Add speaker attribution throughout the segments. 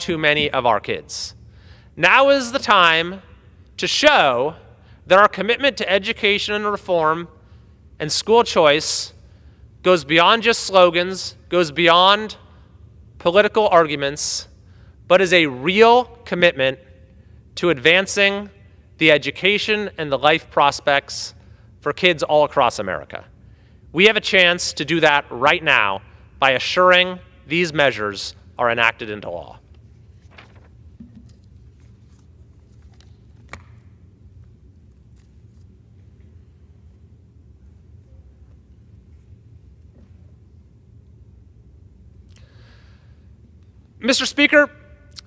Speaker 1: too many of our kids. Now is the time to show that our commitment to education and reform and school choice goes beyond just slogans, goes beyond political arguments, but is a real commitment to advancing the education and the life prospects for kids all across America. We have a chance to do that right now by assuring these measures are enacted into law. Mr. Speaker,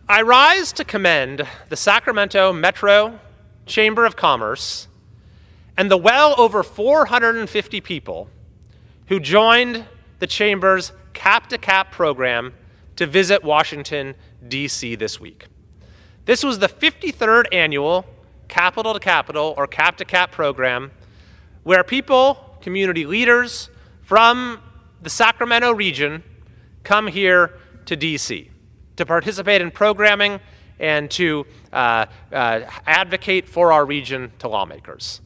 Speaker 1: I rise to commend the Sacramento Metro Chamber of Commerce and the well over 450 people who joined the Chamber's Cap-to-Cap program to visit Washington, D.C. this week. This was the 53rd annual Capital to Capital, or Cap-to-Cap program, where people, community leaders from the Sacramento region come here to D.C. to participate in programming and to advocate for our region to lawmakers.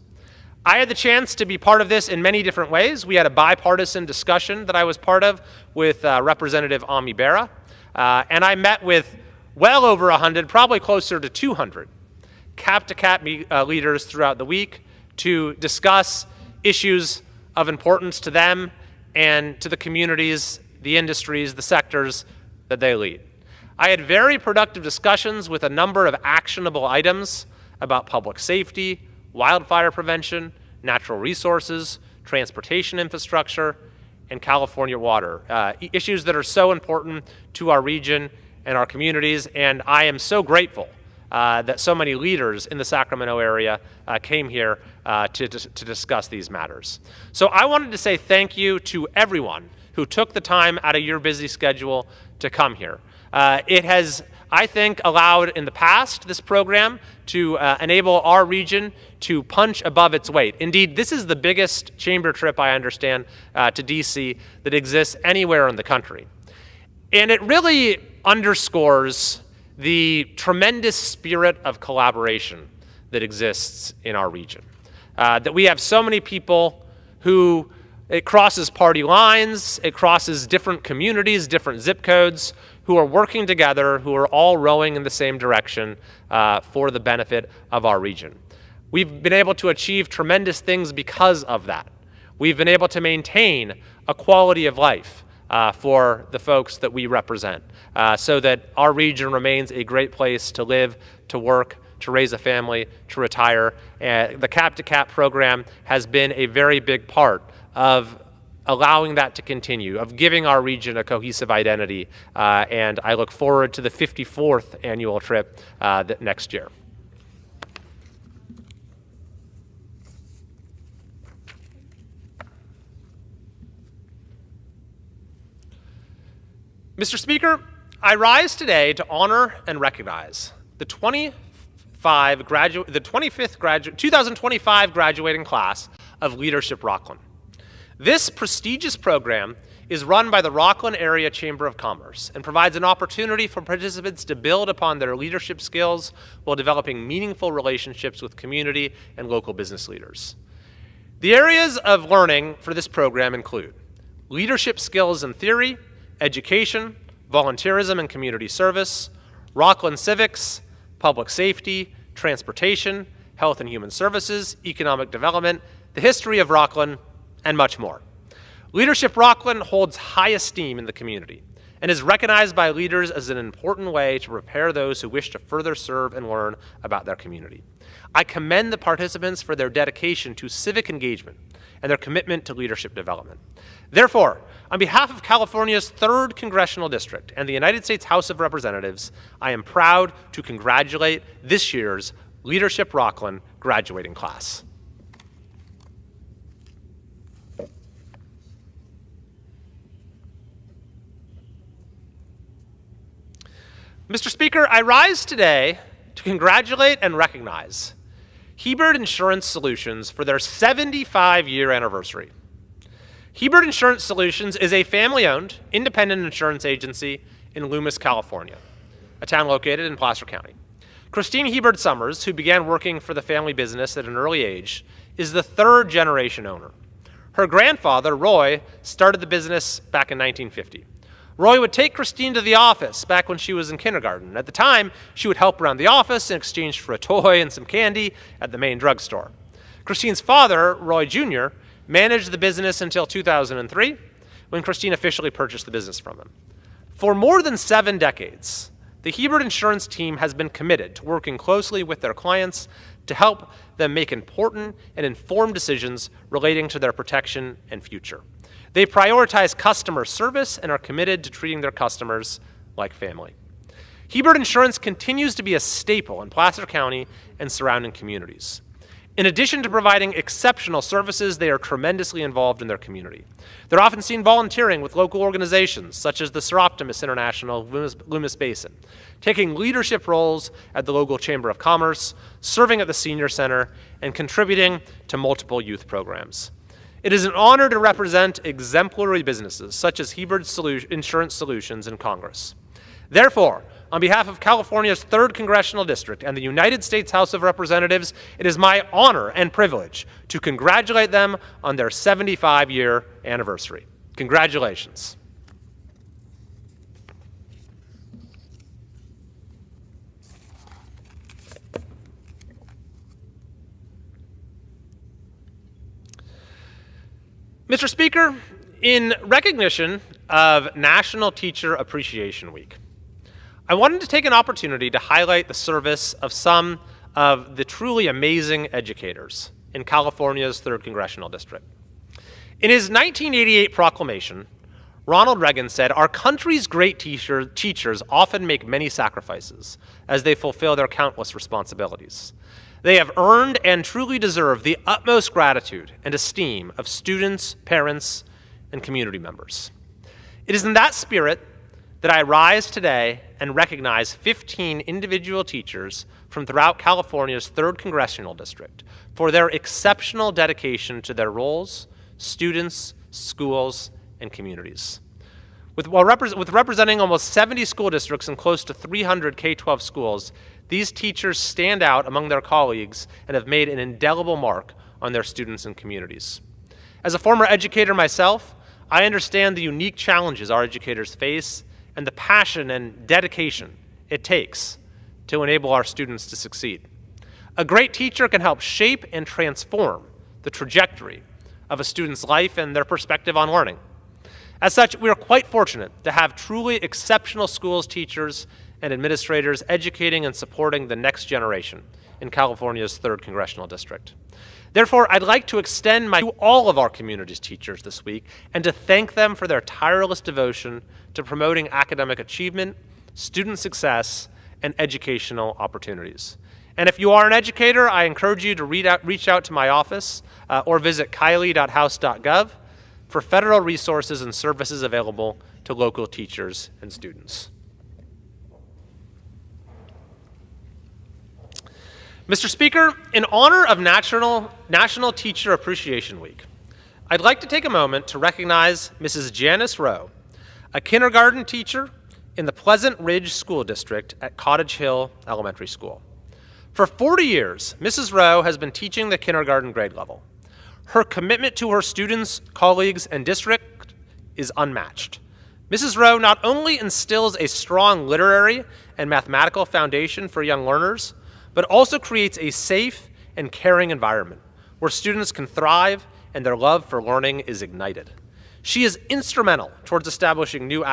Speaker 1: I had the chance to be part of this in many different ways. We had a bipartisan discussion that I was part of with Representative Ami Bera, and I met with well over 100, probably closer to 200, Cap-to-Cap leaders throughout the week to discuss issues of importance to them and to the communities, the industries, the sectors that they lead. I had very productive discussions with a number of actionable items about public safety, wildfire prevention, natural resources, transportation infrastructure, and California water, issues that are so important to our region and our communities, and I am so grateful that so many leaders in the Sacramento area came here to discuss these matters. So I wanted to say thank you to everyone who took the time out of your busy schedule to come here. It has, I think, allowed in the past this program to enable our region to punch above its weight. Indeed, this is the biggest chamber trip, I understand, to DC that exists anywhere in the country. And it really underscores the tremendous spirit of collaboration that exists in our region. That we have so many people who, it crosses party lines, it crosses different communities, different zip codes, who are working together, who are all rowing in the same direction for the benefit of our region. We've been able to achieve tremendous things because of that. We've been able to maintain a quality of life for the folks that we represent, so that our region remains a great place to live, to work, to raise a family, to retire. The Cap-to-Cap program has been a very big part of allowing that to continue, of giving our region a cohesive identity, and I look forward to the 54th annual trip next year. Mr. Speaker, I rise today to honor and recognize the 2025 graduating class of Leadership Rockland. This prestigious program is run by the Rockland Area Chamber of Commerce and provides an opportunity for participants to build upon their leadership skills while developing meaningful relationships with community and local business leaders. The areas of learning for this program include leadership skills and theory, education, volunteerism and community service, Rockland civics, public safety, transportation, health and human services, economic development, the history of Rockland, and much more. Leadership Rockland holds high esteem in the community and is recognized by leaders as an important way to prepare those who wish to further serve and learn about their community. I commend the participants for their dedication to civic engagement and their commitment to leadership development. Therefore, on behalf of California's 3rd Congressional District and the United States House of Representatives, I am proud to congratulate this year's Leadership Rockland graduating class. Mr. Speaker, I rise today to congratulate and recognize Hebert Insurance Solutions for their 75-year anniversary. Hebert Insurance Solutions is a family-owned, independent insurance agency in Loomis, California. a town located in Placer County. Christine Hebert Summers, who began working for the family business at an early age, is the third generation owner. Her grandfather, Roy, started the business back in 1950. Roy would take Christine to the office back when she was in kindergarten. At the time, she would help around the office in exchange for a toy and some candy at the main drugstore. Christine's father, Roy Jr., managed the business until 2003, when Christine officially purchased the business from him. For more than 7 decades, the Hebert Insurance team has been committed to working closely with their clients to help them make important and informed decisions relating to their protection and future. They prioritize customer service and are committed to treating their customers like family. Hebert Insurance continues to be a staple in Placer County and surrounding communities. In addition to providing exceptional services, they are tremendously involved in their community. They're often seen volunteering with local organizations such as the Sir Optimus International Loomis Basin, taking leadership roles at the local Chamber of Commerce, serving at the Senior Center, and contributing to multiple youth programs. It is an honor to represent exemplary businesses such as Hebert Insurance Solutions in Congress. Therefore, on behalf of California's 3rd Congressional District and the United States House of Representatives, it is my honor and privilege to congratulate them on their 75-year anniversary. Congratulations. Mr. Speaker, in recognition of National Teacher Appreciation Week, I wanted to take an opportunity to highlight the service of some of the truly amazing educators in California's 3rd Congressional District. In his 1988 proclamation, Ronald Reagan said, "Our country's great teachers often make many sacrifices as they fulfill their countless responsibilities. They have earned and truly deserve the utmost gratitude and esteem of students, parents, and community members." It is in that spirit that I rise today and recognize 15 individual teachers from throughout California's 3rd Congressional District for their exceptional dedication to their roles, students, schools, and communities. With representing almost 70 school districts and close to 300 K-12 schools, these teachers stand out among their colleagues and have made an indelible mark on their students and communities. As a former educator myself, I understand the unique challenges our educators face and the passion and dedication it takes to enable our students to succeed. A great teacher can help shape and transform the trajectory of a student's life and their perspective on learning. As such, we are quite fortunate to have truly exceptional schools teachers and administrators educating and supporting the next generation in California's 3rd Congressional District. Therefore, I'd like to extend to all of our community's teachers this week and to thank them for their tireless devotion to promoting academic achievement, student success, and educational opportunities. And if you are an educator, I encourage you to reach out to my office or visit kylie.house.gov for federal resources and services available to local teachers and students. Mr. Speaker, in honor of National Teacher Appreciation Week, I'd like to take a moment to recognize Mrs. Janice Rowe, a kindergarten teacher in the Pleasant Ridge School District at Cottage Hill Elementary School. For 40 years, Mrs. Rowe has been teaching the kindergarten grade level. Her commitment to her students, colleagues, and district is unmatched. Mrs. Rowe not only instills a strong literary and mathematical foundation for young learners, but also creates a safe and caring environment where students can thrive and their love for learning is ignited. She is instrumental towards establishing new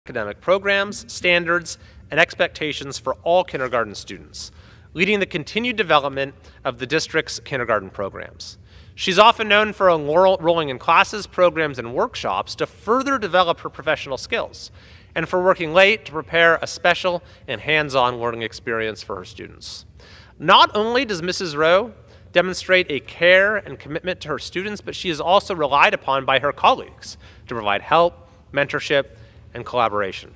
Speaker 1: academic programs, standards, and expectations for all kindergarten students, leading the continued development of the district's kindergarten programs. She's often known for enrolling in classes, programs, and workshops to further develop her professional skills, and for working late to prepare a special and hands-on learning experience for her students. Not only does Mrs. Rowe demonstrate a care and commitment to her students, but she is also relied upon by her colleagues to provide help, mentorship, and collaboration.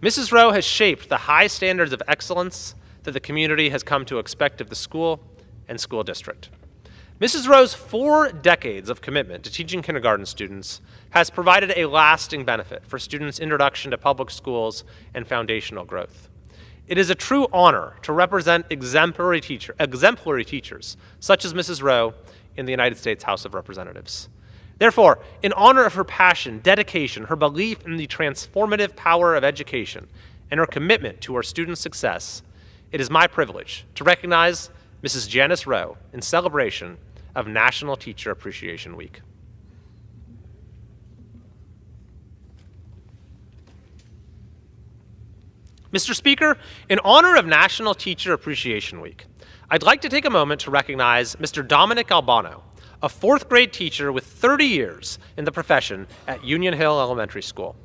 Speaker 1: Mrs. Rowe has shaped the high standards of excellence that the community has come to expect of the school and school district. Mrs. Rowe's 4 decades of commitment to teaching kindergarten students has provided a lasting benefit for students' introduction to public schools and foundational growth. It is a true honor to represent exemplary teachers, such as Mrs. Rowe, in the United States House of Representatives. Therefore, in honor of her passion, dedication, her belief in the transformative power of education, and her commitment to our students' success, it is my privilege to recognize Mrs. Janice Rowe in celebration of National Teacher Appreciation Week. Mr. Speaker, in honor of National Teacher Appreciation Week, I'd like to take a moment to recognize Mr. Dominic Albano, a 4th grade teacher with 30 years in the profession at Union Hill Elementary School.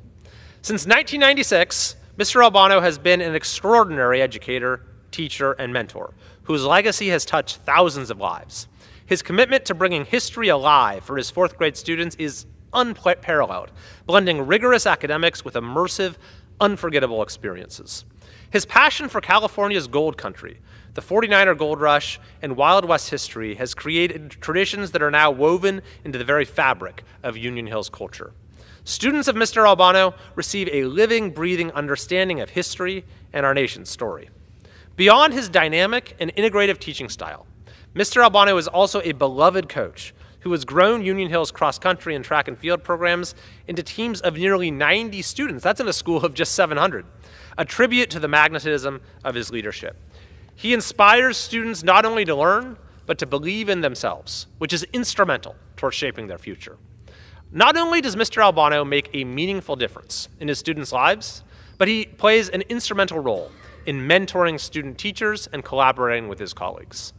Speaker 1: Since 1996, Mr. Albano has been an extraordinary educator, teacher, and mentor, whose legacy has touched thousands of lives. His commitment to bringing history alive for his 4th grade students is unparalleled, blending rigorous academics with immersive, unforgettable experiences. His passion for California's gold country, the 49er gold rush, and Wild West history has created traditions that are now woven into the very fabric of Union Hill's culture. Students of Mr. Albano receive a living, breathing understanding of history and our nation's story. Beyond his dynamic and integrative teaching style, Mr. Albano is also a beloved coach who has grown Union Hill's cross-country and track and field programs into teams of nearly 90 students. That's in a school of just 700, a tribute to the magnetism of his leadership. He inspires students not only to learn, but to believe in themselves, which is instrumental towards shaping their future. Not only does Mr. Albano make a meaningful difference in his students' lives, but he plays an instrumental role in mentoring student teachers and collaborating with his colleagues.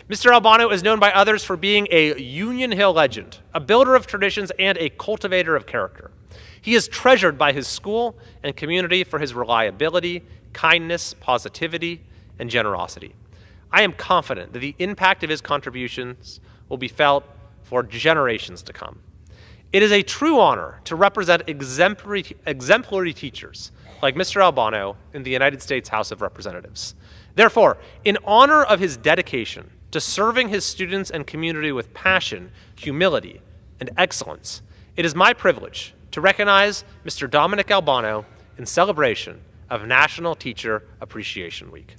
Speaker 1: Mr. Albano is known by others for being a Union Hill legend, a builder of traditions, and a cultivator of character. He is treasured by his school and community for his reliability, kindness, positivity, and generosity. I am confident that the impact of his contributions will be felt for generations to come. It is a true honor to represent exemplary teachers like Mr. Albano in the United States House of Representatives. Therefore, in honor of his dedication to serving his students and community with passion, humility, and excellence, it is my privilege to recognize Mr. Dominic Albano in celebration of National Teacher Appreciation Week.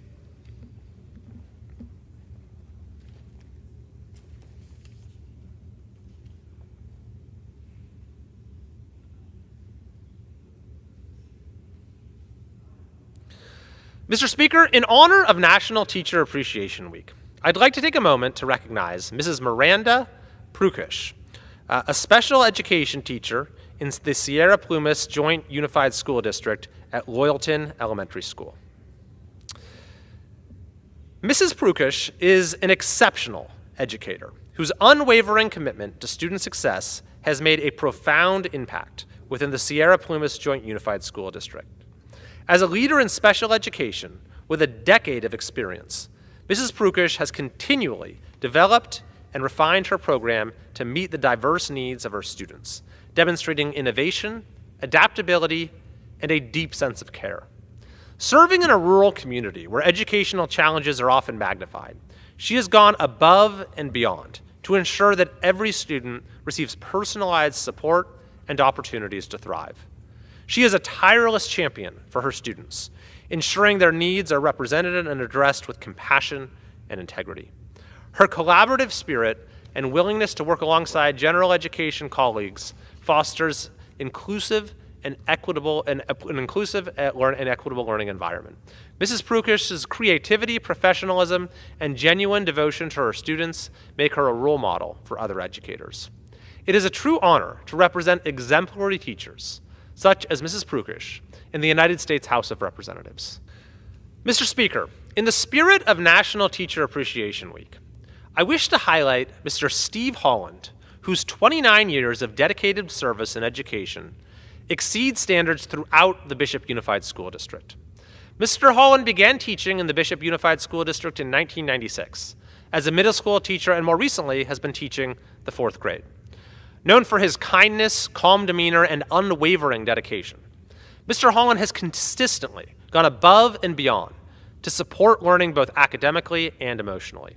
Speaker 1: Mr. Speaker, in honor of National Teacher Appreciation Week, I'd like to take a moment to recognize Mrs. Miranda Prukish, a special education teacher in the Sierra Plumas Joint Unified School District at Loyalton Elementary School. Mrs. Prukish is an exceptional educator whose unwavering commitment to student success has made a profound impact within the Sierra Plumas Joint Unified School District. As a leader in special education with a decade of experience, Mrs. Prukish has continually developed and refined her program to meet the diverse needs of her students, demonstrating innovation, adaptability, and a deep sense of care. Serving in a rural community where educational challenges are often magnified, she has gone above and beyond to ensure that every student receives personalized support and opportunities to thrive. She is a tireless champion for her students, ensuring their needs are represented and addressed with compassion and integrity. Her collaborative spirit and willingness to work alongside general education colleagues fosters an inclusive and equitable learning environment. Mrs. Prukish's creativity, professionalism, and genuine devotion to her students make her a role model for other educators. It is a true honor to represent exemplary teachers, such as Mrs. Prukish, in the United States House of Representatives. Mr. Speaker, in the spirit of National Teacher Appreciation Week, I wish to highlight Mr. Steve Holland, whose 29 years of dedicated service in education exceed standards throughout the Bishop Unified School District. Mr. Holland began teaching in the Bishop Unified School District in 1996 as a middle school teacher, and more recently has been teaching the 4th grade. Known for his kindness, calm demeanor, and unwavering dedication, Mr. Holland has consistently gone above and beyond to support learning both academically and emotionally.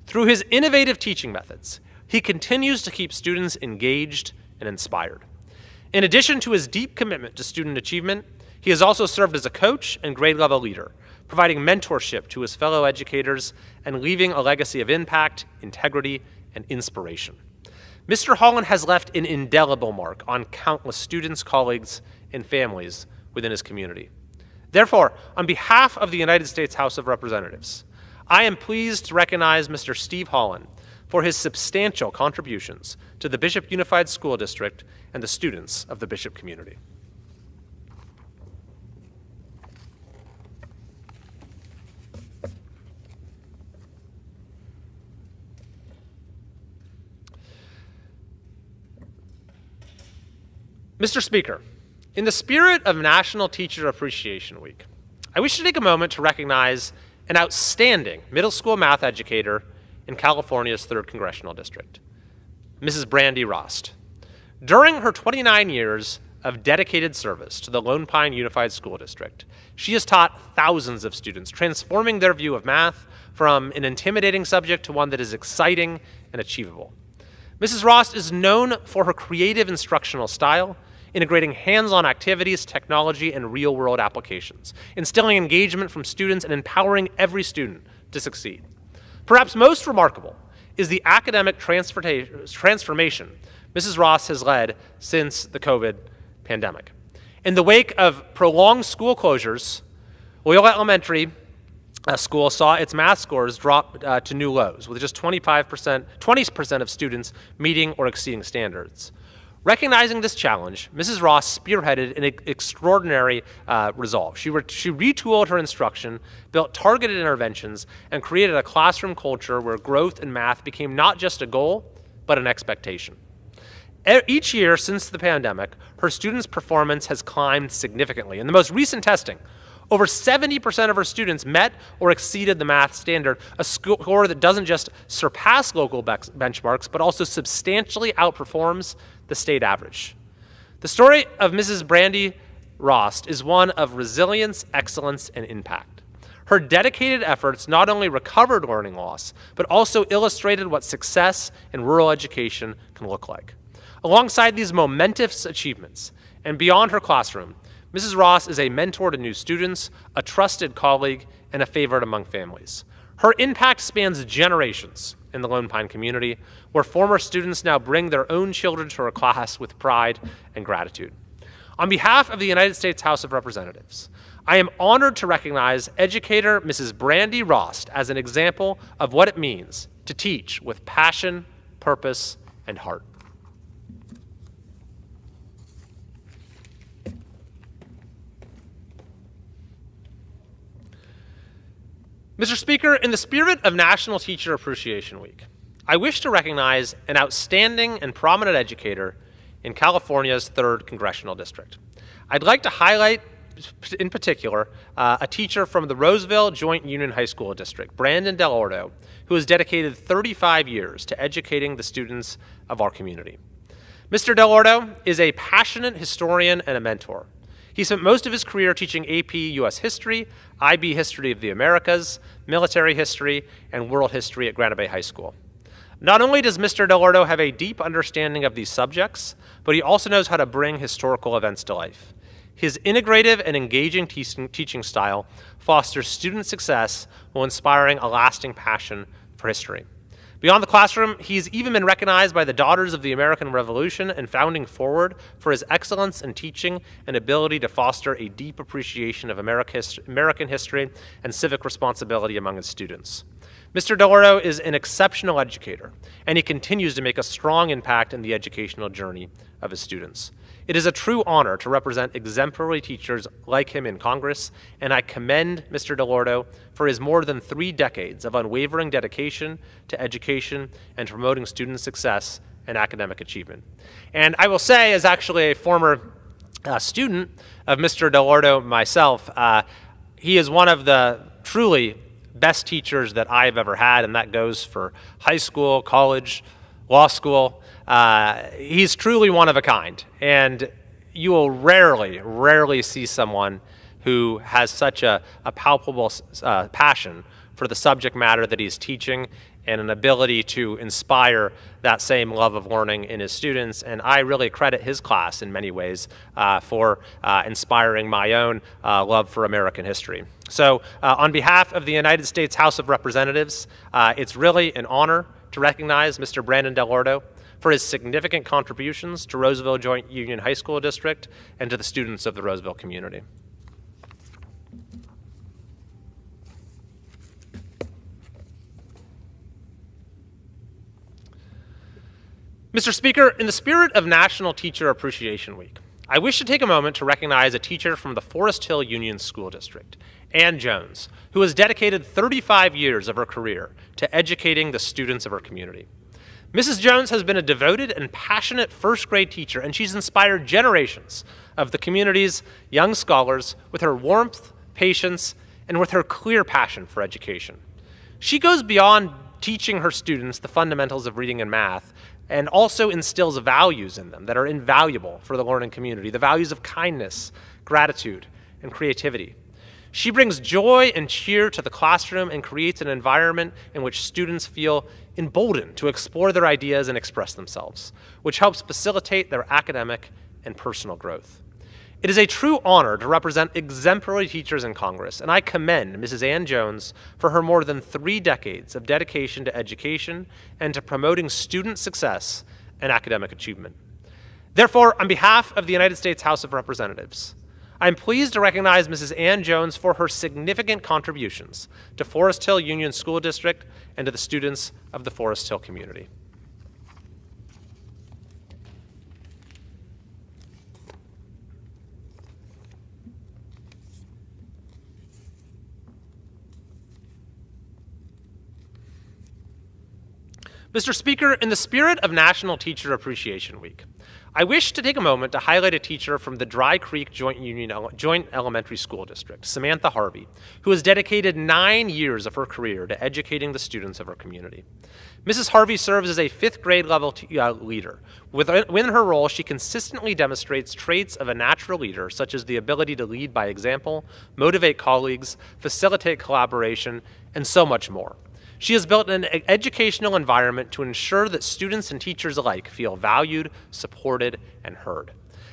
Speaker 1: Through his innovative teaching methods, he continues to keep students engaged and inspired. In addition to his deep commitment to student achievement, he has also served as a coach and grade-level leader, providing mentorship to his fellow educators and leaving a legacy of impact, integrity, and inspiration. Mr. Holland has left an indelible mark on countless students, colleagues, and families within his community. Therefore, on behalf of the United States House of Representatives, I am pleased to recognize Mr. Steve Holland for his substantial contributions to the Bishop Unified School District and the students of the Bishop community. Mr. Speaker, in the spirit of National Teacher Appreciation Week, I wish to take a moment to recognize an outstanding middle school math educator in California's 3rd Congressional District, Mrs. Brandy Rost. During her 29 years of dedicated service to the Lone Pine Unified School District, she has taught thousands of students, transforming their view of math from an intimidating subject to one that is exciting and achievable. Mrs. Rost is known for her creative instructional style, integrating hands-on activities, technology, and real-world applications, instilling engagement from students and empowering every student to succeed. Perhaps most remarkable is the academic transformation Mrs. Ross has led since the COVID pandemic. In the wake of prolonged school closures, Loyola Elementary School saw its math scores drop to new lows, with just 20% of students meeting or exceeding standards. Recognizing this challenge, Mrs. Ross spearheaded an extraordinary resolve. She retooled her instruction, built targeted interventions, and created a classroom culture where growth in math became not just a goal, but an expectation. Each year since the pandemic, her students' performance has climbed significantly. In the most recent testing, over 70% of her students met or exceeded the math standard, a score that doesn't just surpass local benchmarks, but also substantially outperforms the state average. The story of Mrs. Brandy Rost is one of resilience, excellence, and impact. Her dedicated efforts not only recovered learning loss, but also illustrated what success in rural education can look like. Alongside these momentous achievements, and beyond her classroom, Mrs. Ross is a mentor to new students, a trusted colleague, and a favorite among families. Her impact spans generations in the Lone Pine community, where former students now bring their own children to her class with pride and gratitude. On behalf of the United States House of Representatives, I am honored to recognize educator Mrs. Brandy Rost as an example of what it means to teach with passion, purpose, and heart. Mr. Speaker, in the spirit of National Teacher Appreciation Week, I wish to recognize an outstanding and prominent educator in California's 3rd Congressional District. I'd like to highlight, in particular, a teacher from the Roseville Joint Union High School District, Brandon Delordo, who has dedicated 35 years to educating the students of our community. Mr. Delordo is a passionate historian and a mentor. He spent most of his career teaching AP U.S. History, IB History of the Americas, Military History, and World History at Granite Bay High School. Not only does Mr. Delordo have a deep understanding of these subjects, but he also knows how to bring historical events to life. His integrative and engaging teaching style fosters student success while inspiring a lasting passion for history. Beyond the classroom, he's even been recognized by the Daughters of the American Revolution and Founding Forward for his excellence in teaching and ability to foster a deep appreciation of American history and civic responsibility among his students. Mr. Delordo is an exceptional educator, and he continues to make a strong impact in the educational journey of his students. It is a true honor to represent exemplary teachers like him in Congress, and I commend Mr. Delordo for his more than 3 decades of unwavering dedication to education and promoting student success and academic achievement. And I will say, as actually a former student of Mr. Delordo myself, he is one of the truly best teachers that I've ever had, and that goes for high school, college, law school. He's truly one of a kind. And you will rarely see someone who has such a palpable passion for the subject matter that he's teaching and an ability to inspire that same love of learning in his students. And I really credit his class in many ways for inspiring my own love for American history. So on behalf of the United States House of Representatives, it's really an honor to recognize Mr. Brandon Dell'Orto for his significant contributions to Roseville Joint Union High School District and to the students of the Roseville community. Mr. Speaker, in the spirit of National Teacher Appreciation Week, I wish to take a moment to recognize a teacher from the Forest Hill Union School District, Ann Jones, who has dedicated 35 years of her career to educating the students of her community. Mrs. Jones has been a devoted and passionate first grade teacher, and she's inspired generations of the community's young scholars with her warmth, patience, and with her clear passion for education. She goes beyond teaching her students the fundamentals of reading and math and also instills values in them that are invaluable for the learning community, the values of kindness, gratitude, and creativity. She brings joy and cheer to the classroom and creates an environment in which students feel emboldened to explore their ideas and express themselves, which helps facilitate their academic and personal growth. It is a true honor to represent exemplary teachers in Congress, and I commend Mrs. Ann Jones for her more than 3 decades of dedication to education and to promoting student success and academic achievement. Therefore, on behalf of the United States House of Representatives, I am pleased to recognize Mrs. Ann Jones for her significant contributions to Forest Hill Union School District and to the students of the Forest Hill community. Mr. Speaker, in the spirit of National Teacher Appreciation Week, I wish to take a moment to highlight a teacher from the Dry Creek Joint Elementary School District, Samantha Harvey, who has dedicated 9 years of her career to educating the students of her community. Mrs. Harvey serves as a 5th grade level leader. Within her role, she consistently demonstrates traits of a natural leader, such as the ability to lead by example, motivate colleagues, facilitate collaboration, and so much more. She has built an educational environment to ensure that students and teachers alike feel valued, supported, and heard.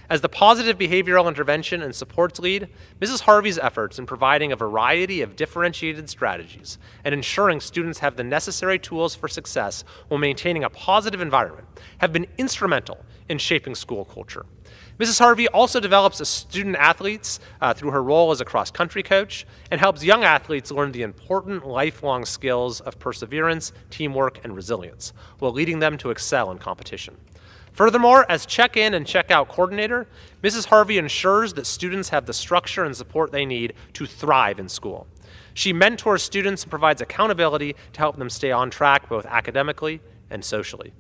Speaker 1: As the positive behavioral intervention and supports lead, Mrs. Harvey's efforts in providing a variety of differentiated strategies and ensuring students have the necessary tools for success while maintaining a positive environment have been instrumental in shaping school culture. Mrs. Harvey also develops student athletes through her role as a cross-country coach and helps young athletes learn the important lifelong skills of perseverance, teamwork, and resilience while leading them to excel in competition. Furthermore, as check-in and check-out coordinator, Mrs. Harvey ensures that students have the structure and support they need to thrive in school. She mentors students and provides accountability to help them stay on track both academically and socially.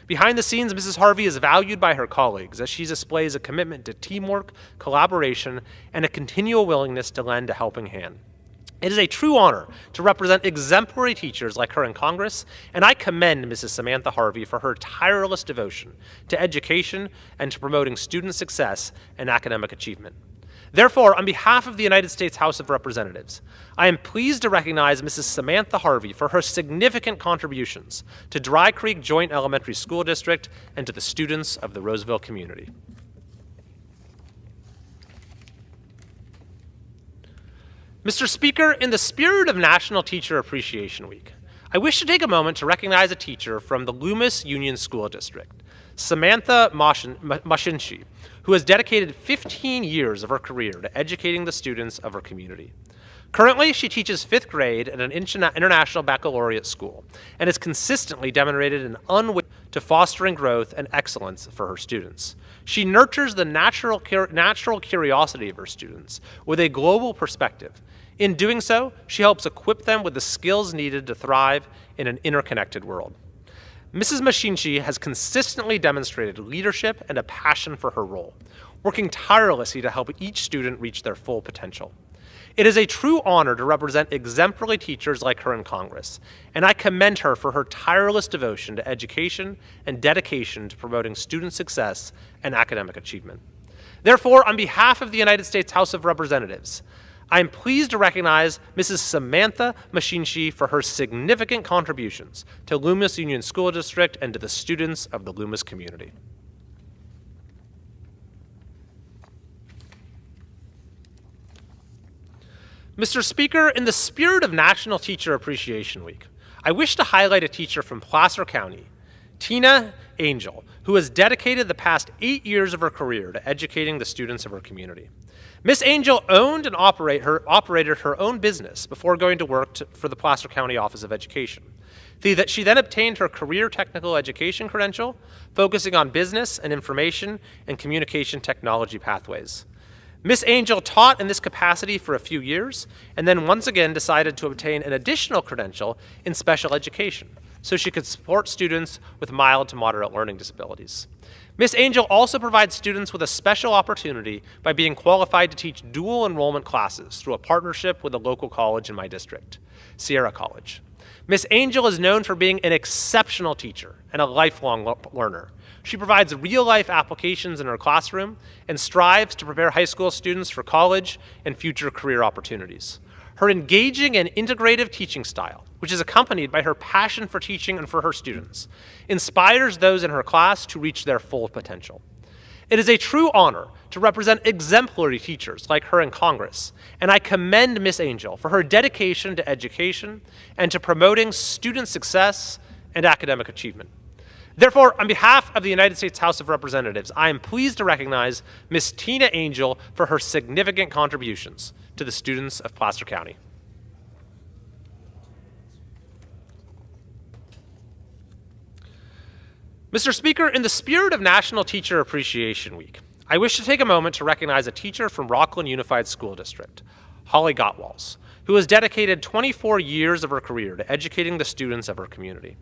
Speaker 1: Behind the scenes, Mrs. Harvey is valued by her colleagues as she displays a commitment to teamwork, collaboration, and a continual willingness to lend a helping hand. It is a true honor to represent exemplary teachers like her in Congress, and I commend Mrs. Samantha Harvey for her tireless devotion to education and to promoting student success and academic achievement. Therefore, on behalf of the United States House of Representatives, I am pleased to recognize Mrs. Samantha Harvey for her significant contributions to Dry Creek Joint Elementary School District and to the students of the Roseville community. Mr. Speaker, in the spirit of National Teacher Appreciation Week, I wish to take a moment to recognize a teacher from the Loomis Union School District, Samantha Mashinchi, who has dedicated 15 years of her career to educating the students of her community. Currently, she teaches 5th grade at an international baccalaureate school and has consistently demonstrated an unwavering to fostering growth and excellence for her students. She nurtures the natural curiosity of her students with a global perspective. In doing so, she helps equip them with the skills needed to thrive in an interconnected world. Mrs. Mashinchi has consistently demonstrated leadership and a passion for her role, working tirelessly to help each student reach their full potential. It is a true honor to represent exemplary teachers like her in Congress, and I commend her for her tireless devotion to education and dedication to promoting student success and academic achievement. Therefore, on behalf of the United States House of Representatives, I am pleased to recognize Mrs. Samantha Machinshi for her significant contributions to Loomis Union School District and to the students of the Loomis community. Mr. Speaker, in the spirit of National Teacher Appreciation Week, I wish to highlight a teacher from Placer County, Tina Angel, who has dedicated the past 8 years of her career to educating the students of her community. Miss Angel owned and operated her own business before going to work for the Placer County Office of Education. She then obtained her career technical education credential, focusing on business and information and communication technology pathways. Miss Angel taught in this capacity for a few years, and then once again decided to obtain an additional credential in special education, so she could support students with mild to moderate learning disabilities. Miss Angel also provides students with a special opportunity by being qualified to teach dual enrollment classes through a partnership with a local college in my district, Sierra College. Miss Angel is known for being an exceptional teacher and a lifelong learner. She provides real-life applications in her classroom and strives to prepare high school students for college and future career opportunities. Her engaging and integrative teaching style, which is accompanied by her passion for teaching and for her students, inspires those in her class to reach their full potential. It is a true honor to represent exemplary teachers like her in Congress, and I commend Miss Angel for her dedication to education and to promoting student success and academic achievement. Therefore, on behalf of the United States House of Representatives, I am pleased to recognize Miss Tina Angel for her significant contributions to the students of Placer County. Mr. Speaker, in the spirit of National Teacher Appreciation Week, I wish to take a moment to recognize a teacher from Rockland Unified School District, Holly Gottwals, who has dedicated 24 years of her career to educating the students of her community.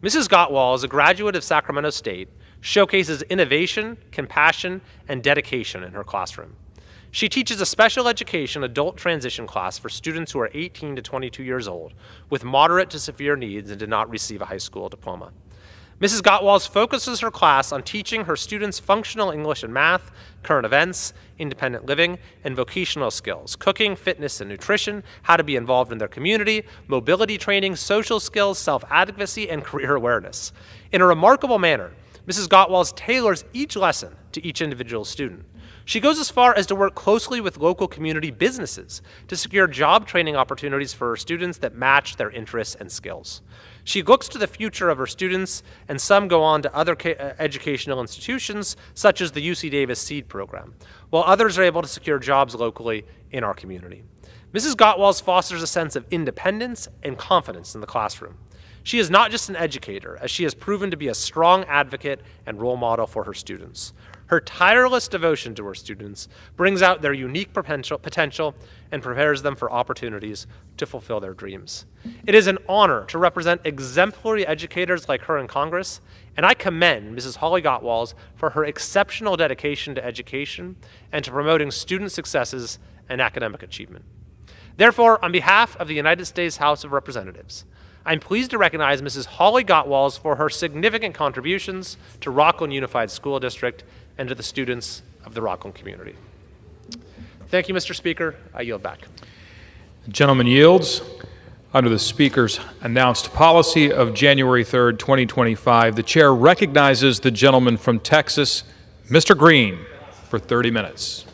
Speaker 1: Mrs. Gottwals, a graduate of Sacramento State, showcases innovation, compassion, and dedication in her classroom. She teaches a special education adult transition class for students who are 18 to 22 years old with moderate to severe needs and did not receive a high school diploma. Mrs. Gottwals focuses her class on teaching her students functional English and math, current events, independent living, and vocational skills, cooking, fitness, and nutrition, how to be involved in their community, mobility training, social skills, self-advocacy, and career awareness. In a remarkable manner, Mrs. Gottwals tailors each lesson to each individual student. She goes as far as to work closely with local community businesses to secure job training opportunities for her students that match their interests and skills. She looks to the future of her students, and some go on to other educational institutions, such as the UC Davis Seed Program, while others are able to secure jobs locally in our community. Mrs. Gottwals fosters a sense of independence and confidence in the classroom. She is not just an educator, as she has proven to be a strong advocate and role model for her students. Her tireless devotion to her students brings out their unique potential and prepares them for opportunities to fulfill their dreams. It is an honor to represent exemplary educators like her in Congress, and I commend Mrs. Holly Gottwals for her exceptional dedication to education and to promoting student successes and academic achievement. Therefore, on behalf of the United States House of Representatives, I'm pleased to recognize Mrs. Holly Gottwals for her significant contributions to Rockland Unified School District and to the students of the Rockland community. Thank you, Mr. Speaker. I yield back.
Speaker 2: The gentleman yields. Under the Speaker's announced policy of January 3rd, 2025, the Chair recognizes the gentleman from Texas, Mr. Green, for 30 minutes.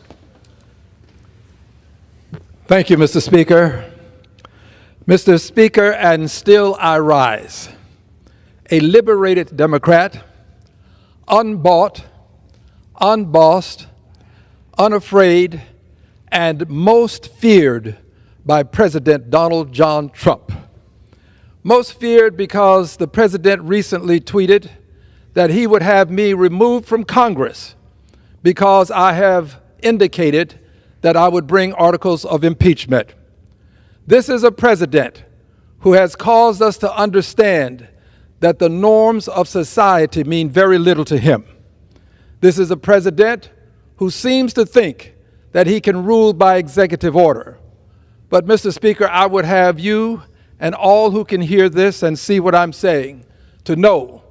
Speaker 3: Thank you, Mr. Speaker. Mr. Speaker, and still I rise, a liberated Democrat, unbought, unbossed, unafraid, and most feared by President Donald John Trump. Most feared because the president recently tweeted that he would have me removed from Congress because I have indicated that I would bring articles of impeachment. This is a president who has caused us to understand that the norms of society mean very little to him. This is a president who seems to think that he can rule by executive order. But, Mr. Speaker, I would have you and all who can hear this and see what I'm saying to know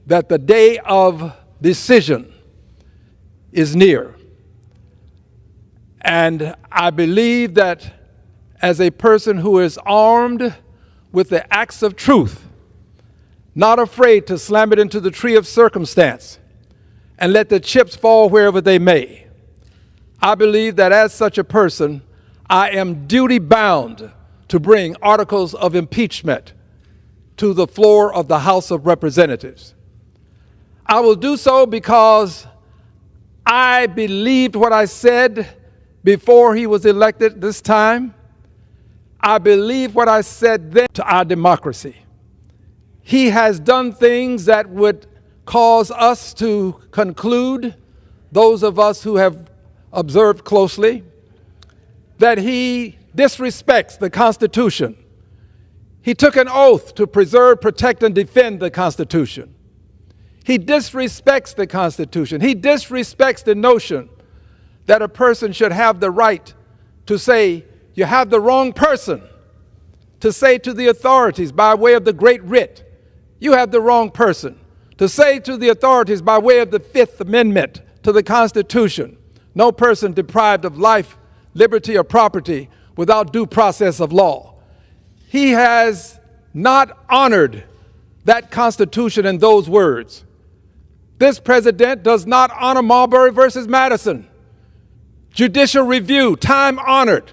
Speaker 3: that the day of decision is near. And I believe that as a person who is armed with the axe of truth, not afraid to slam it into the tree of circumstance and let the chips fall wherever they may, I believe that as such a person, I am duty bound to bring articles of impeachment to the floor of the House of Representatives. I will do so because I believed what I said before he was elected this time. I believe what I said then to our democracy. He has done things that would cause us to conclude, those of us who have observed closely, that he disrespects the Constitution. He took an oath to preserve, protect, and defend the Constitution. He disrespects the Constitution. He disrespects the notion that a person should have the right to say, you have the wrong person, to say to the authorities by way of the Great Writ, you have the wrong person, to say to the authorities by way of the Fifth Amendment to the Constitution, no person deprived of life, liberty, or property without due process of law. He has not honored that Constitution in those words. This president does not honor Marbury versus Madison. Judicial review, time honored.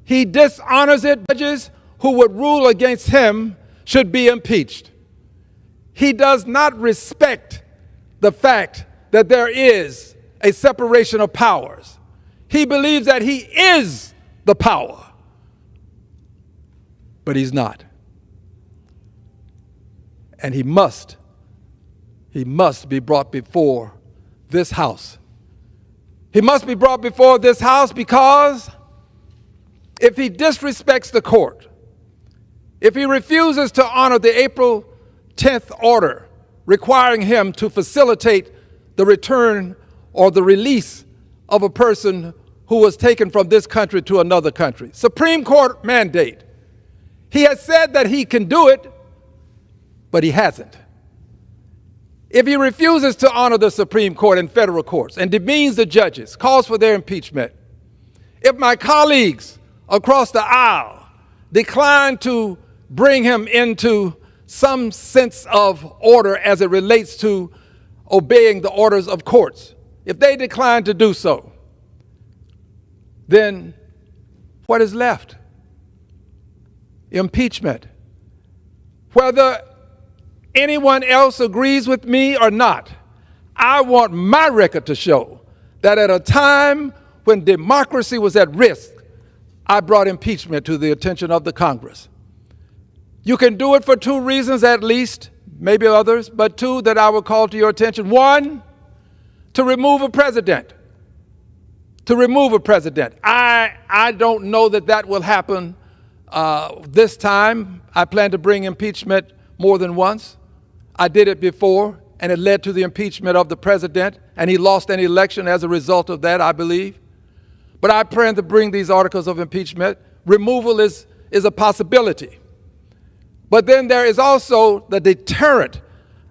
Speaker 3: He dishonors it. Judges who would rule against him should be impeached. He does not respect the fact that there is a separation of powers. He believes that he is the power, but he's not. And he must be brought before this House. He must be brought before this House because if he disrespects the court, if he refuses to honor the April 10th order requiring him to facilitate the return or the release of a person who was taken from this country to another country, Supreme Court mandate, he has said that he can do it, but he hasn't. If he refuses to honor the Supreme Court and federal courts and demeans the judges, calls for their impeachment, if my colleagues across the aisle decline to bring him into some sense of order as it relates to obeying the orders of courts, if they decline to do so, then what is left? Impeachment. Whether anyone else agrees with me or not, I want my record to show that at a time when democracy was at risk, I brought impeachment to the attention of the Congress. You can do it for two reasons at least, maybe others, but two that I will call to your attention. One, to remove a president. To remove a president. I don't know that that will happen this time. I plan to bring impeachment more than once. I did it before, and it led to the impeachment of the president, and he lost an election as a result of that, I believe. But I plan to bring these articles of impeachment. Removal is a possibility. But then there is also the deterrent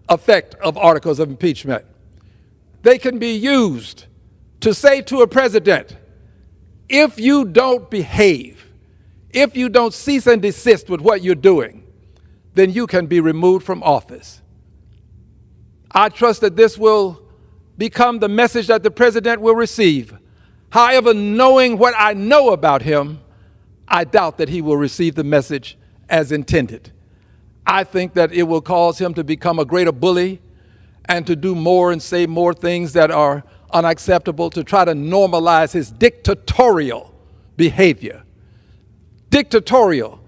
Speaker 3: effect of articles of impeachment. They can be used to say to a president, if you don't behave, if you don't cease and desist with what you're doing, then you can be removed from office. I trust that this will become the message that the president will receive. However, knowing what I know about him, I doubt that he will receive the message as intended. I think that it will cause him to become a greater bully and to do more and say more things that are unacceptable, to try to normalize his dictatorial behavior. Dictatorial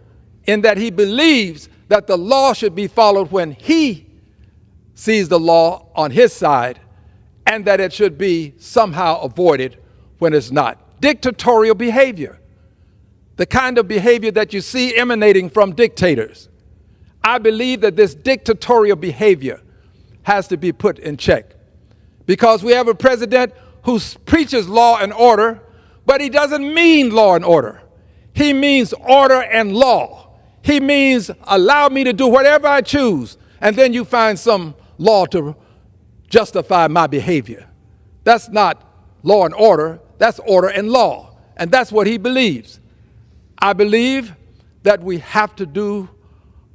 Speaker 3: in that he believes that the law should be followed when he sees the law on his side, and that it should be somehow avoided when it's not. Dictatorial behavior, the kind of behavior that you see emanating from dictators. I believe that this dictatorial behavior has to be put in check because we have a president who preaches law and order, but he doesn't mean law and order. He means order and law. He means allow me to do whatever I choose, and then you find some law to justify my behavior. That's not law and order. That's order and law, and that's what he believes. I believe that we have to do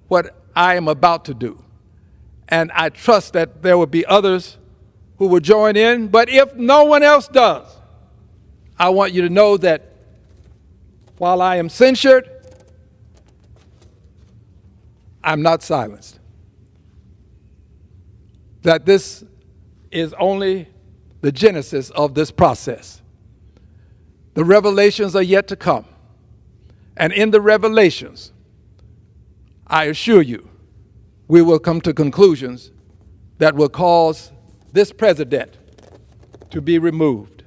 Speaker 3: what I am about to do. And I trust that there will be others who will join in. But if no one else does, I want you to know that while I am censured, I'm not silenced. That this is only the genesis of this process. The revelations are yet to come. And in the revelations, I assure you, we will come to conclusions that will cause this president to be removed.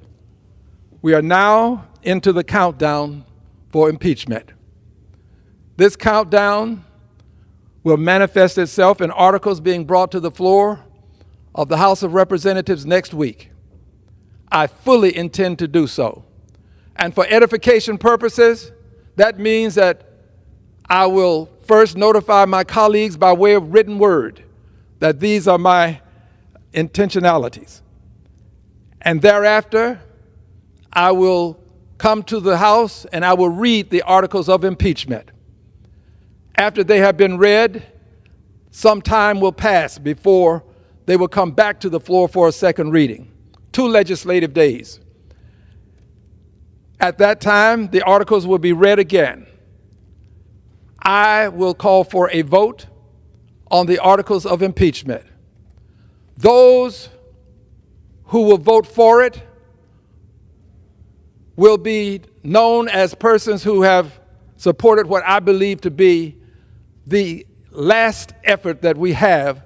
Speaker 3: We are now into the countdown for impeachment. This countdown will manifest itself in articles being brought to the floor of the House of Representatives next week. I fully intend to do so. And for edification purposes, that means that I will first notify my colleagues by way of written word that these are my intentionalities. And thereafter, I will come to the House and I will read the articles of impeachment. After they have been read, some time will pass before they will come back to the floor for a second reading, 2 legislative days. At that time, the articles will be read again. I will call for a vote on the articles of impeachment. Those who will vote for it will be known as persons who have supported what I believe to be the last effort that we have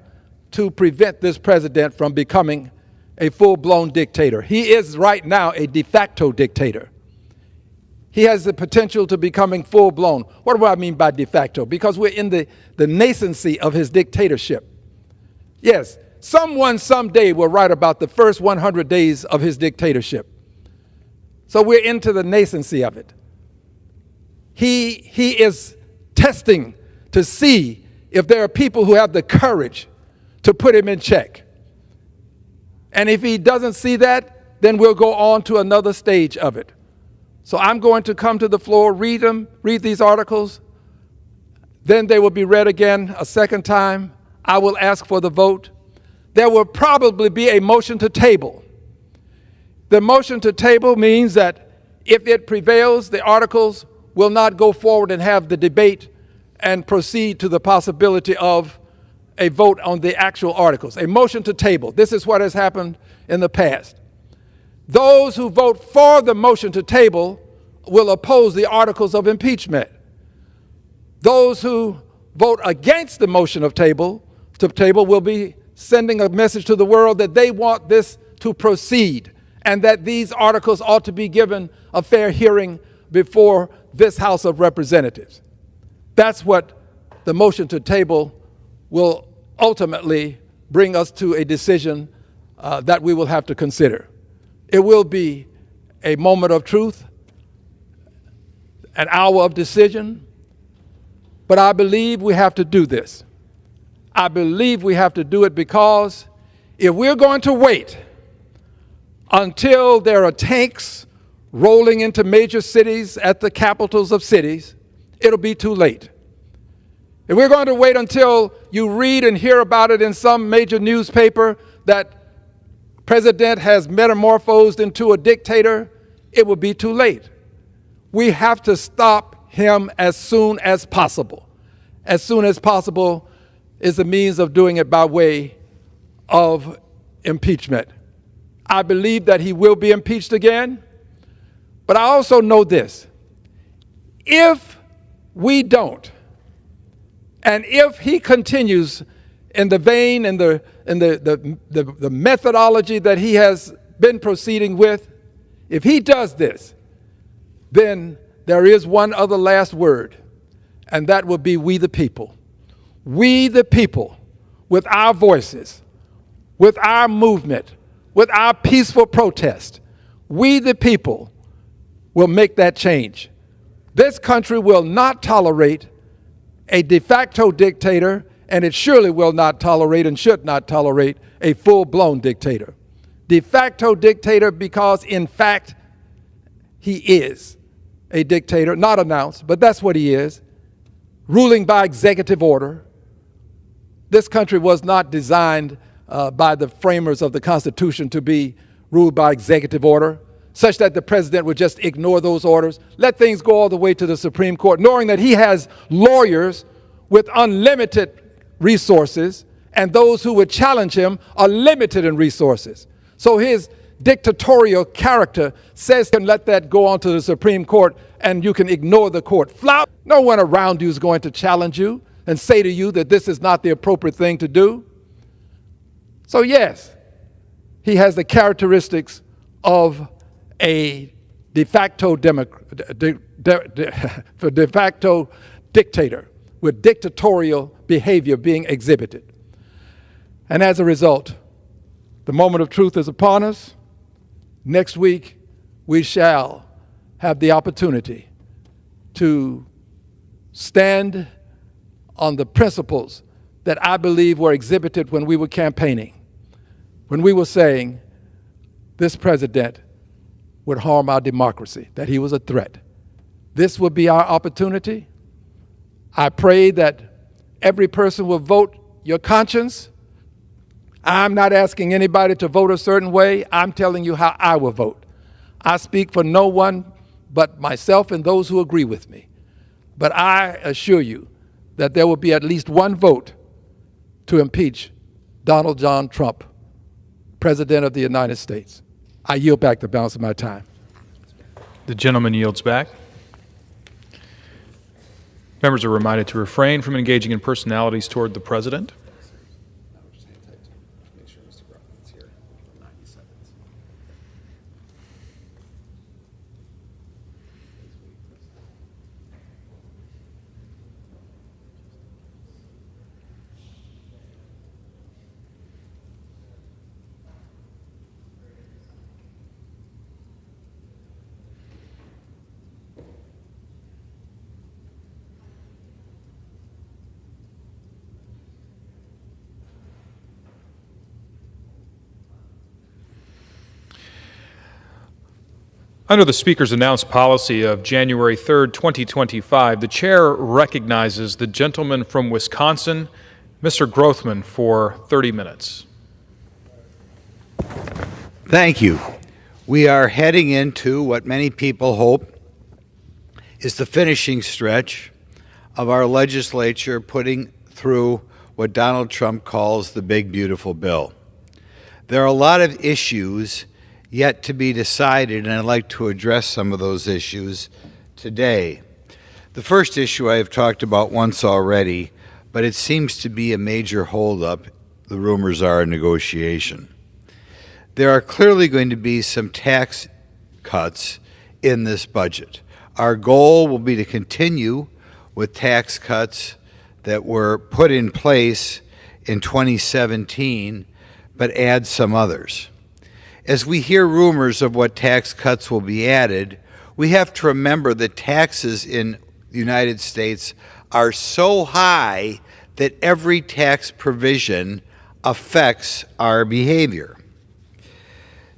Speaker 3: to prevent this president from becoming a full-blown dictator. He is right now a de facto dictator. He has the potential to becoming full-blown. What do I mean by de facto? Because we're in the nascency of his dictatorship. Yes, someone someday will write about the first 100 days of his dictatorship. So we're into the nascency of it. He is testing to see if there are people who have the courage to put him in check. And if he doesn't see that, then we'll go on to another stage of it. So I'm going to come to the floor, read these articles. Then they will be read again a second time. I will ask for the vote. There will probably be a motion to table. The motion to table means that if it prevails, the articles will not go forward and have the debate and proceed to the possibility of a vote on the actual articles. A motion to table. This is what has happened in the past. Those who vote for the motion to table will oppose the articles of impeachment. Those who vote against the motion of table will be sending a message to the world that they want this to proceed and that these articles ought to be given a fair hearing before this House of Representatives. That's what the motion to table will ultimately bring us to a decision that we will have to consider. It will be a moment of truth, an hour of decision, but I believe we have to do this. I believe we have to do it because if we're going to wait until there are tanks rolling into major cities at the capitals of cities, it'll be too late. If we're going to wait until you read and hear about it in some major newspaper that president has metamorphosed into a dictator, it will be too late. We have to stop him as soon as possible. As soon as possible is the means of doing it by way of impeachment. I believe that he will be impeached again, but I also know this. If we don't, and if he continues in the vein and the methodology that he has been proceeding with, if he does this, then there is one other last word, and that will be we the people. We the people, with our voices, with our movement, with our peaceful protest, we the people will make that change. This country will not tolerate a de facto dictator, and it surely will not tolerate and should not tolerate a full-blown dictator. De facto dictator because, in fact, he is a dictator, not announced, but that's what he is, ruling by executive order. This country was not designed by the framers of the Constitution to be ruled by executive order, such that the president would just ignore those orders, let things go all the way to the Supreme Court, knowing that he has lawyers with unlimited resources, and those who would challenge him are limited in resources. So his dictatorial character says you can let that go on to the Supreme Court and you can ignore the court. Flop. No one around you is going to challenge you and say to you that this is not the appropriate thing to do. So yes, he has the characteristics of a de facto dictator with dictatorial behavior being exhibited. And as a result, the moment of truth is upon us. Next week, we shall have the opportunity to stand on the principles that I believe were exhibited when we were campaigning, when we were saying this president would harm our democracy, that he was a threat. This would be our opportunity. I pray that every person will vote your conscience. I'm not asking anybody to vote a certain way. I'm telling you how I will vote. I speak for no one but myself and those who agree with me. But I assure you that there will be at least one vote to impeach Donald John Trump, President of the United States. I yield back the balance of my time.
Speaker 2: The gentleman yields back. Members are reminded to refrain from engaging in personalities toward the president. Under the Speaker's announced policy of January 3rd, 2025, the Chair recognizes the gentleman from Wisconsin, Mr. Grothman, for 30 minutes.
Speaker 4: Thank you. We are heading into what many people hope is the finishing stretch of our legislature putting through what Donald Trump calls the big, beautiful bill. There are a lot of issues yet to be decided, and I'd like to address some of those issues today. The first issue I have talked about once already, but it seems to be a major holdup, the rumors are, in negotiation. There are clearly going to be some tax cuts in this budget. Our goal will be to continue with tax cuts that were put in place in 2017, but add some others. As we hear rumors of what tax cuts will be added, we have to remember that taxes in the United States are so high that every tax provision affects our behavior.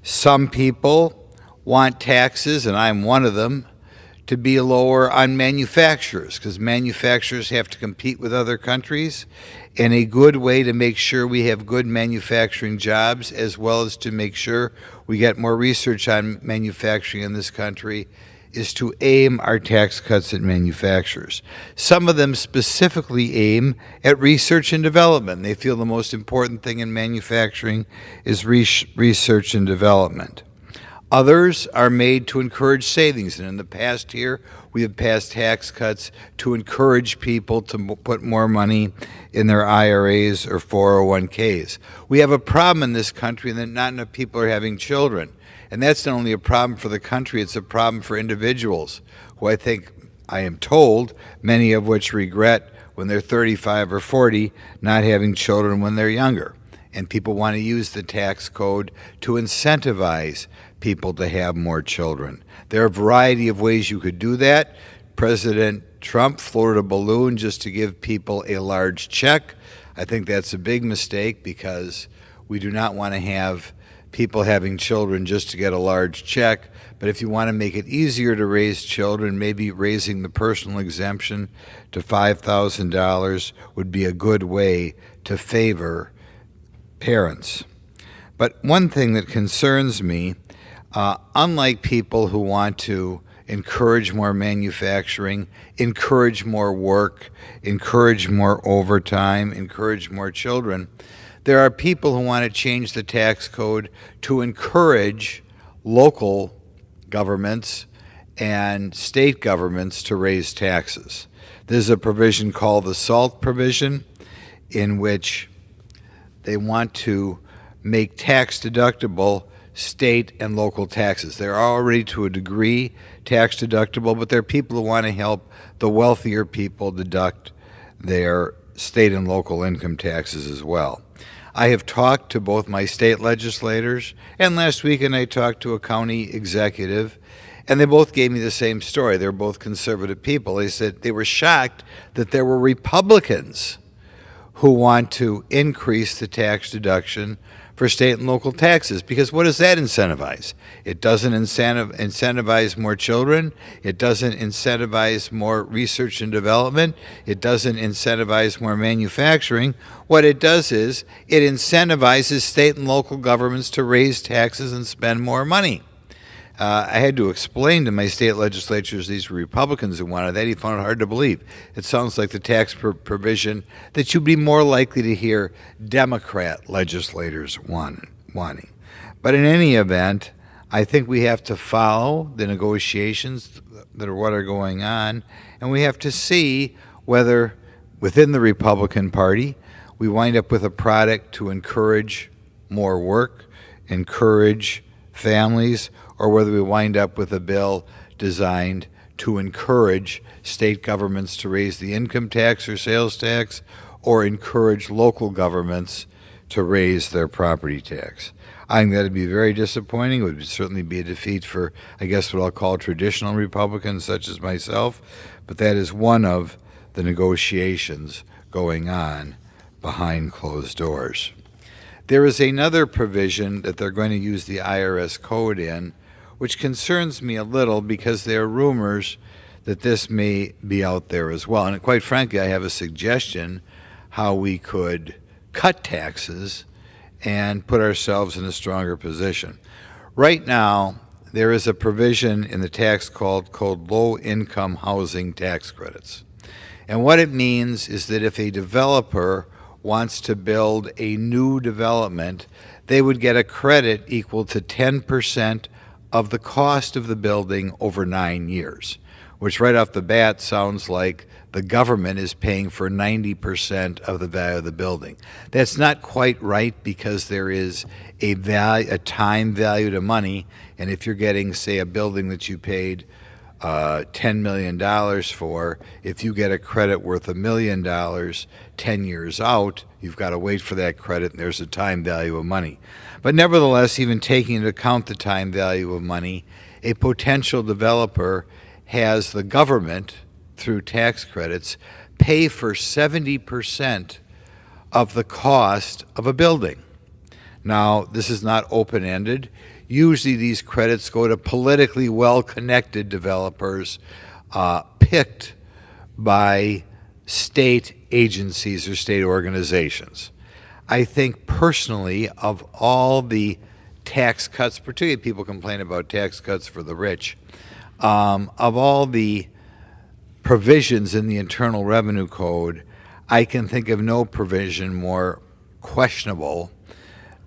Speaker 4: Some people want taxes, and I'm one of them, to be lower on manufacturers, because manufacturers have to compete with other countries, and a good way to make sure we have good manufacturing jobs, as well as to make sure we get more research on manufacturing in this country, is to aim our tax cuts at manufacturers. Some of them specifically aim at research and development. They feel the most important thing in manufacturing is research and development. Others are made to encourage savings, and in the past year, we have passed tax cuts to encourage people to put more money in their IRAs or 401ks. We have a problem in this country that not enough people are having children, and that's not only a problem for the country, it's a problem for individuals who I am told, many of which regret when they're 35 or 40 not having children when they're younger. And people want to use the tax code to incentivize people to have more children. There are a variety of ways you could do that. President Trump floated a balloon just to give people a large check. I think that's a big mistake because we do not want to have people having children just to get a large check. But if you want to make it easier to raise children, maybe raising the personal exemption to $5,000 would be a good way to favor parents. But one thing that concerns me, unlike people who want to encourage more manufacturing, encourage more work, encourage more overtime, encourage more children, there are people who want to change the tax code to encourage local governments and state governments to raise taxes. There's a provision called the SALT provision, in which they want to make tax deductible state and local taxes. They're already to a degree tax deductible, but there are people who want to help the wealthier people deduct their state and local income taxes as well. I have talked to both my state legislators, and last weekend I talked to a county executive, and they both gave me the same story. They're both conservative people. They said they were shocked that there were Republicans who want to increase the tax deduction for state and local taxes, because what does that incentivize? It doesn't incentivize more children. It doesn't incentivize more research and development. It doesn't incentivize more manufacturing. What it does is it incentivizes state and local governments to raise taxes and spend more money. I had to explain to my state legislatures these were Republicans who wanted that. He found it hard to believe. It sounds like the tax provision that you'd be more likely to hear Democrat legislators wanting. But in any event, I think we have to follow the negotiations that are what are going on, and we have to see whether within the Republican Party we wind up with a product to encourage more work, encourage families, or whether we wind up with a bill designed to encourage state governments to raise the income tax or sales tax, or encourage local governments to raise their property tax. I think that would be very disappointing. It would certainly be a defeat for, I guess, what I'll call traditional Republicans such as myself, but that is one of the negotiations going on behind closed doors. There is another provision that they're going to use the IRS code in, which concerns me a little because there are rumors that this may be out there as well. And quite frankly, I have a suggestion how we could cut taxes and put ourselves in a stronger position. Right now, there is a provision in the tax code called low-income housing tax credits. And what it means is that if a developer wants to build a new development, they would get a credit equal to 10% of the cost of the building over 9 years, which right off the bat sounds like the government is paying for 90% of the value of the building. That's not quite right, because there is a time value to money, and if you're getting, say, a building that you paid $10 million for, if you get a credit worth $1 million 10 years out, you've got to wait for that credit, and there's a time value of money. But nevertheless, even taking into account the time value of money, a potential developer has the government, through tax credits, pay for 70% of the cost of a building. Now, this is not open-ended. Usually these credits go to politically well-connected developers picked by state agencies or state organizations. I think personally, of all the tax cuts, particularly people complain about tax cuts for the rich, of all the provisions in the Internal Revenue Code, I can think of no provision more questionable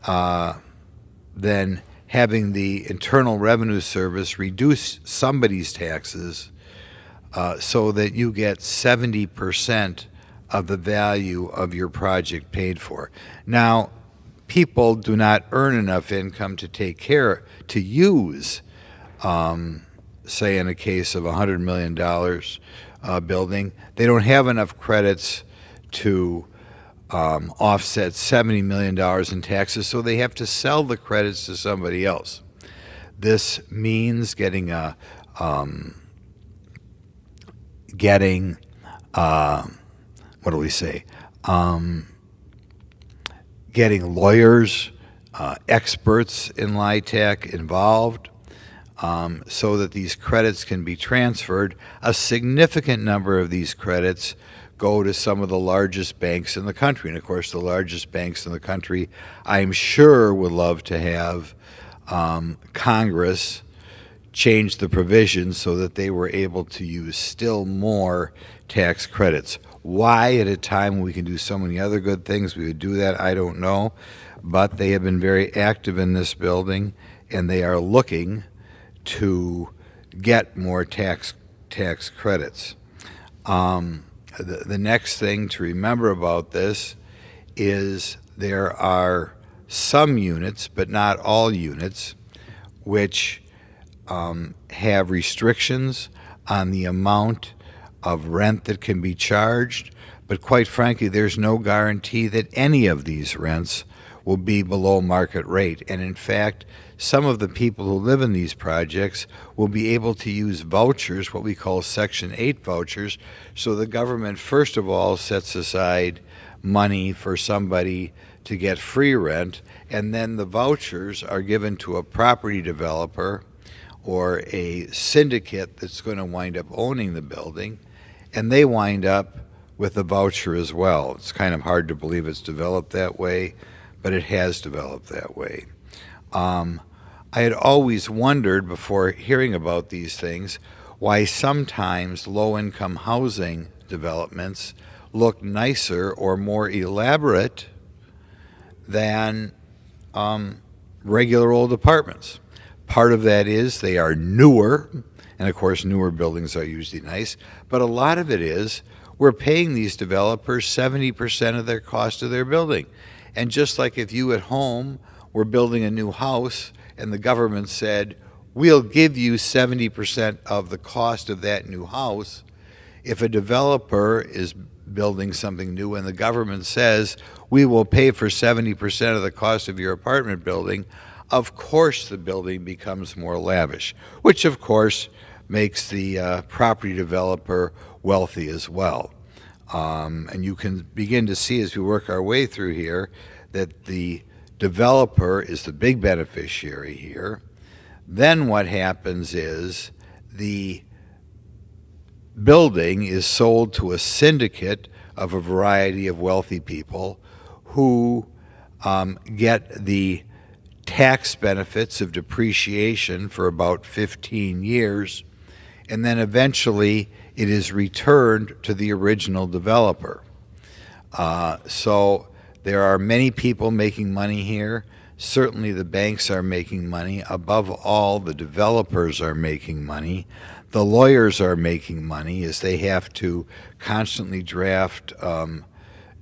Speaker 4: than having the Internal Revenue Service reduce somebody's taxes so that you get 70% of the value of your project paid for. Now, people do not earn enough income to use, say in a case of $100 million building, they don't have enough credits to offset $70 million in taxes, so they have to sell the credits to somebody else. This means getting getting lawyers experts in LIHTC involved, so that these credits can be transferred. A significant number of these credits go to some of the largest banks in the country. And of course, the largest banks in the country, I'm sure, would love to have Congress change the provisions so that they were able to use still more tax credits. Why, at a time when we can do so many other good things, we would do that, I don't know. But they have been very active in this building, and they are looking to get more tax credits. The next thing to remember about this is there are some units, but not all units, which have restrictions on the amount of rent that can be charged, but quite frankly, there's no guarantee that any of these rents will be below market rate. And in fact, some of the people who live in these projects will be able to use vouchers, what we call Section 8 vouchers. So the government, first of all, sets aside money for somebody to get free rent, and then the vouchers are given to a property developer or a syndicate that's going to wind up owning the building, and they wind up with a voucher as well. It's kind of hard to believe it's developed that way, but it has developed that way. I had always wondered before hearing about these things why sometimes low-income housing developments look nicer or more elaborate than regular old apartments. Part of that is they are newer, and of course newer buildings are usually nice, but a lot of it is we're paying these developers 70% of their cost of their building. And just like if you at home were building a new house and the government said, we'll give you 70% of the cost of that new house, if a developer is building something new and the government says, we will pay for 70% of the cost of your apartment building, of course the building becomes more lavish, which of course makes the property developer wealthy as well. And you can begin to see as we work our way through here that the developer is the big beneficiary here. Then what happens is the building is sold to a syndicate of a variety of wealthy people who get the tax benefits of depreciation for about 15 years, and then eventually it is returned to the original developer. So there are many people making money here. Certainly the banks are making money. Above all, the developers are making money. The lawyers are making money as they have to constantly draft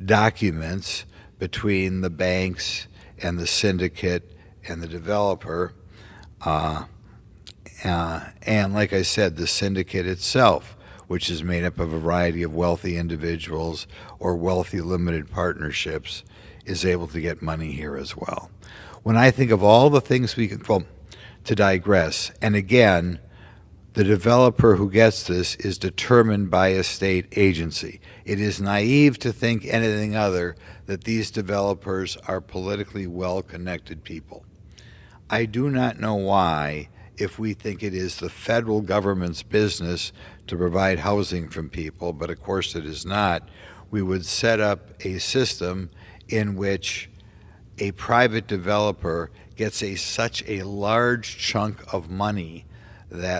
Speaker 4: documents between the banks and the syndicate and the developer. And like I said, the syndicate itself, which is made up of a variety of wealthy individuals or wealthy limited partnerships, is able to get money here as well. When I think of all the things we can, well, to digress, and again, the developer who gets this is determined by a state agency. It is naive to think anything other that these developers are politically well-connected people. I do not know why, if we think it is the federal government's business to provide housing from people, but of course it is not, we would set up a system in which a private developer gets such a large chunk of money that